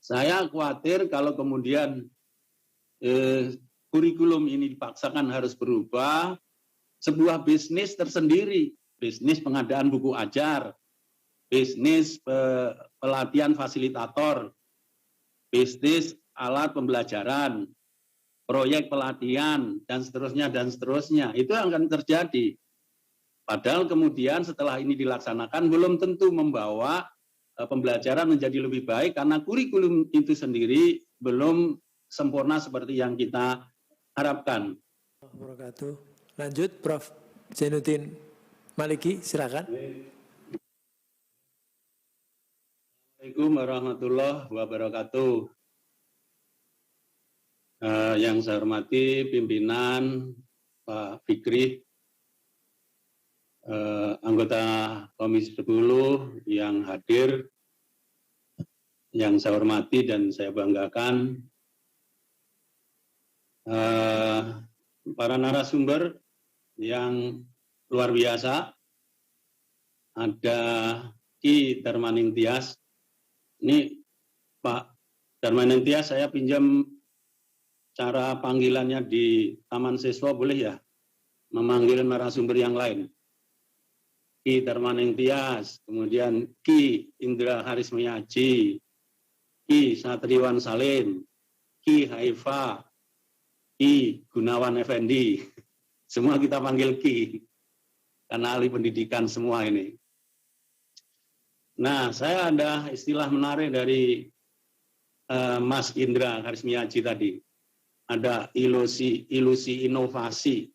Saya khawatir kalau kemudian kurikulum ini dipaksakan harus berubah, sebuah bisnis tersendiri, bisnis pengadaan buku ajar, bisnis pelatihan fasilitator, bisnis alat pembelajaran, proyek pelatihan, dan seterusnya, itu akan terjadi. Padahal kemudian setelah ini dilaksanakan belum tentu membawa pembelajaran menjadi lebih baik karena kurikulum itu sendiri belum sempurna seperti yang kita harapkan. Lanjut, Prof. Zainuddin Maliki, silakan. Assalamualaikum warahmatullahi wabarakatuh. Yang saya hormati pimpinan Pak Fikri, anggota Komisi 10 yang hadir, yang saya hormati dan saya banggakan, para narasumber yang luar biasa, ada Ki Darmaningtyas. Ini Pak Darmaningtyas, saya pinjam cara panggilannya di Taman Siswa, boleh ya? Memanggil narasumber yang lain. Ki Darmaningtyas, kemudian Ki Indra Harismiaji, Ki Satriwan Salim, Ki Haifa, Ki Gunawan Effendi. Semua kita panggil Ki, karena ahli pendidikan semua ini. Nah, saya ada istilah menarik dari Mas Indra Harismiaji tadi. Ada ilusi inovasi.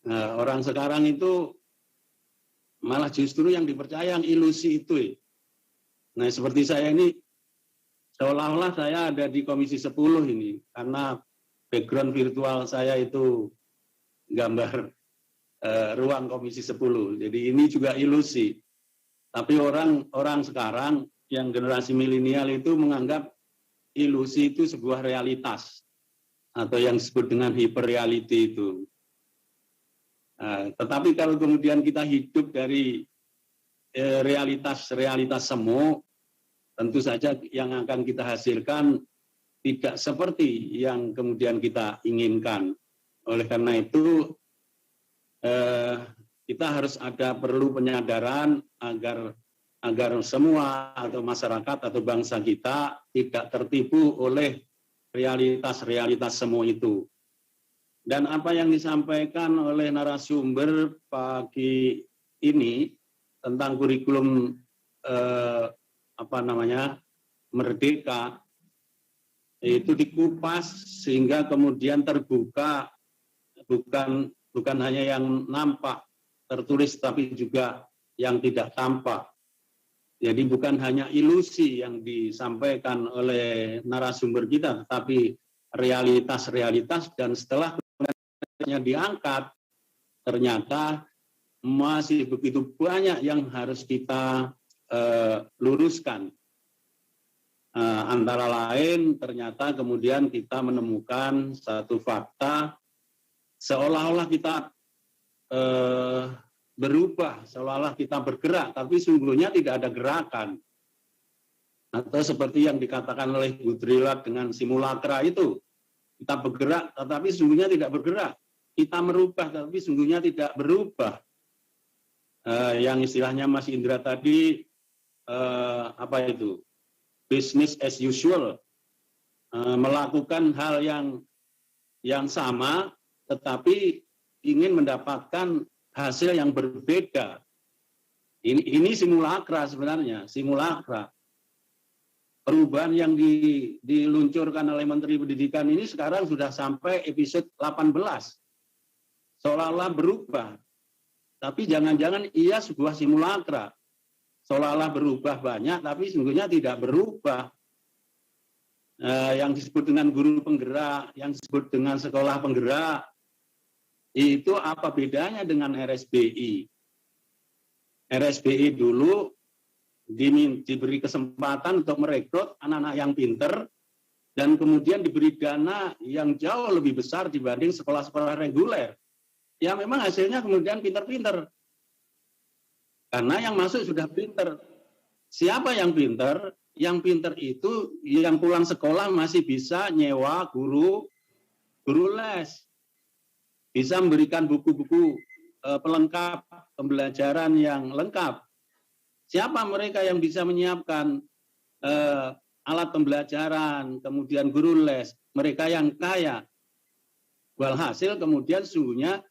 Orang sekarang itu malah justru yang dipercaya yang ilusi itu. Nah, seperti saya ini, seolah-olah saya ada di Komisi 10 ini, karena background virtual saya itu gambar ruang Komisi 10. Jadi ini juga ilusi. Tapi orang sekarang yang generasi milenial itu menganggap ilusi itu sebuah realitas atau yang disebut dengan hyperreality itu. Tetapi kalau kemudian kita hidup dari realitas semu, tentu saja yang akan kita hasilkan tidak seperti yang kemudian kita inginkan. Oleh karena itu, kita harus perlu penyadaran agar semua atau masyarakat atau bangsa kita tidak tertipu oleh realitas semu itu. Dan apa yang disampaikan oleh narasumber pagi ini tentang kurikulum Merdeka itu dikupas sehingga kemudian terbuka, bukan hanya yang nampak tertulis tapi juga yang tidak tampak. Jadi bukan hanya ilusi yang disampaikan oleh narasumber kita, tetapi realitas dan setelah diangkat, ternyata masih begitu banyak yang harus kita luruskan. Antara lain, ternyata kemudian kita menemukan satu fakta, seolah-olah kita berubah, seolah-olah kita bergerak, tapi sungguhnya tidak ada gerakan. Atau seperti yang dikatakan oleh Goodrillard dengan simulakra itu, kita bergerak, tetapi sungguhnya tidak bergerak. Kita merubah, tapi sungguhnya tidak berubah. Yang istilahnya Mas Indra tadi, business as usual, melakukan hal yang sama, tetapi ingin mendapatkan hasil yang berbeda. Ini simulakra sebenarnya, simulakra. Perubahan yang diluncurkan oleh Menteri Pendidikan ini sekarang sudah sampai episode 18. Seolah-olah berubah, tapi jangan-jangan ia sebuah simulakra. Seolah-olah berubah banyak, tapi sesungguhnya tidak berubah. Yang disebut dengan guru penggerak, yang disebut dengan sekolah penggerak, itu apa bedanya dengan RSBI? RSBI dulu diberi kesempatan untuk merekrut anak-anak yang pinter, dan kemudian diberi dana yang jauh lebih besar dibanding sekolah-sekolah reguler. Ya memang hasilnya kemudian pinter-pinter. Karena yang masuk sudah pinter. Siapa yang pinter? yang pinter itu yang pulang sekolah masih bisa nyewa guru les, bisa memberikan buku-buku pelengkap pembelajaran yang lengkap. Siapa mereka yang bisa menyiapkan alat pembelajaran, kemudian guru les? Mereka yang kaya. Walhasil kemudian sesungguhnya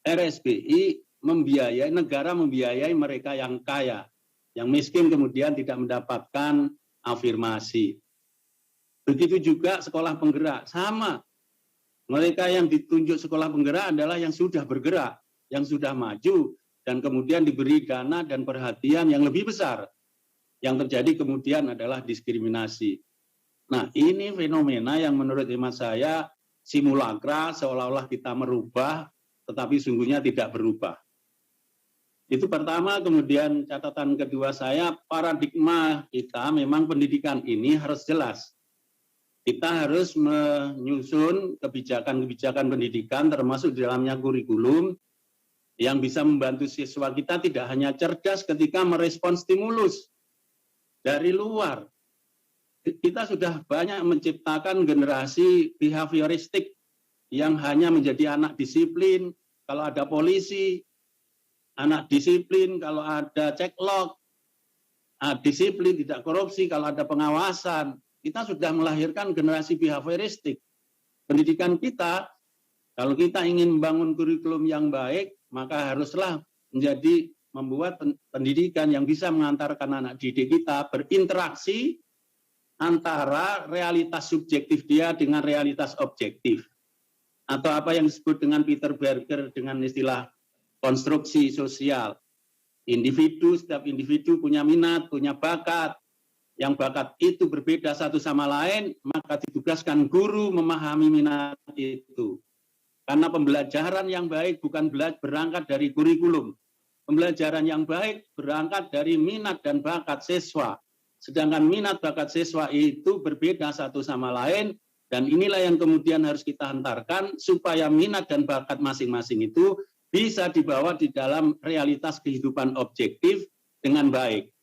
RSBI membiayai, negara membiayai mereka yang kaya. Yang miskin kemudian tidak mendapatkan afirmasi. Begitu juga sekolah penggerak, sama. Mereka yang ditunjuk sekolah penggerak adalah yang sudah bergerak, yang sudah maju, dan kemudian diberi dana dan perhatian yang lebih besar. Yang terjadi kemudian adalah diskriminasi. Nah, ini fenomena yang menurut hemat saya simulakra, seolah-olah kita merubah, tetapi sungguhnya tidak berubah. Itu pertama. Kemudian catatan kedua saya, paradigma kita memang pendidikan ini harus jelas. Kita harus menyusun kebijakan-kebijakan pendidikan, termasuk di dalamnya kurikulum, yang bisa membantu siswa kita tidak hanya cerdas ketika merespon stimulus dari luar. Kita sudah banyak menciptakan generasi behavioristik yang hanya menjadi anak disiplin kalau ada polisi, anak disiplin kalau ada cekcok, disiplin tidak korupsi kalau ada pengawasan. Kita sudah melahirkan generasi behavioristik. Pendidikan kita, kalau kita ingin membangun kurikulum yang baik, maka haruslah membuat pendidikan yang bisa mengantarkan anak didik kita berinteraksi antara realitas subjektif dia dengan realitas objektif. Atau apa yang disebut dengan Peter Berger dengan istilah konstruksi sosial. Setiap individu punya minat, punya bakat. Yang bakat itu berbeda satu sama lain, maka ditugaskan guru memahami minat itu. Karena pembelajaran yang baik bukan berangkat dari kurikulum. Pembelajaran yang baik berangkat dari minat dan bakat siswa. Sedangkan minat bakat siswa itu berbeda satu sama lain, dan inilah yang kemudian harus kita hantarkan supaya minat dan bakat masing-masing itu bisa dibawa di dalam realitas kehidupan objektif dengan baik.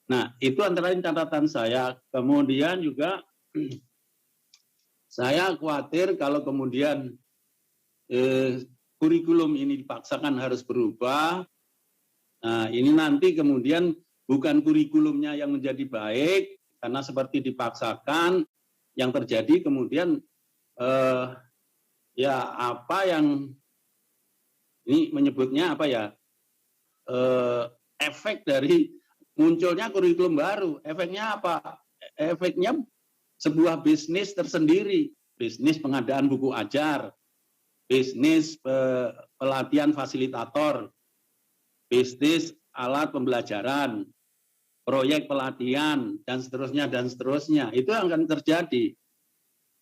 Nah, itu antara lain catatan saya. Kemudian juga saya khawatir kalau kemudian kurikulum ini dipaksakan harus berubah. Nah, ini nanti kemudian bukan kurikulumnya yang menjadi baik, karena seperti dipaksakan, yang terjadi kemudian apa yang ini menyebutnya apa ya, efek dari munculnya kurikulum baru. Efeknya apa? Efeknya sebuah bisnis tersendiri, bisnis pengadaan buku ajar, bisnis pelatihan fasilitator, bisnis alat pembelajaran, proyek pelatihan, dan seterusnya, itu akan terjadi.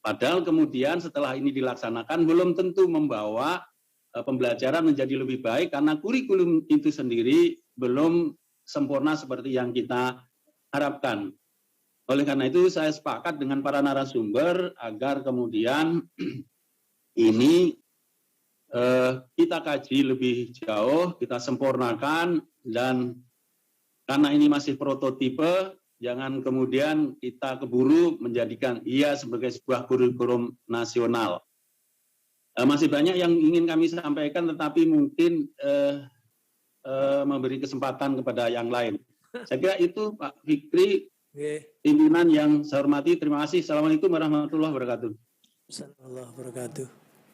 Padahal kemudian setelah ini dilaksanakan belum tentu membawa pembelajaran menjadi lebih baik, karena kurikulum itu sendiri belum sempurna seperti yang kita harapkan. Oleh karena itu saya sepakat dengan para narasumber agar kemudian ini kita kaji lebih jauh, kita sempurnakan, dan karena ini masih prototipe, jangan kemudian kita keburu menjadikan ia sebagai sebuah kurikulum nasional. Masih banyak yang ingin kami sampaikan, tetapi mungkin memberi kesempatan kepada yang lain. Saya kira itu Pak Fikri, pimpinan yang saya hormati. Terima kasih. Assalamualaikum warahmatullahi wabarakatuh. Assalamualaikum warahmatullahi wabarakatuh.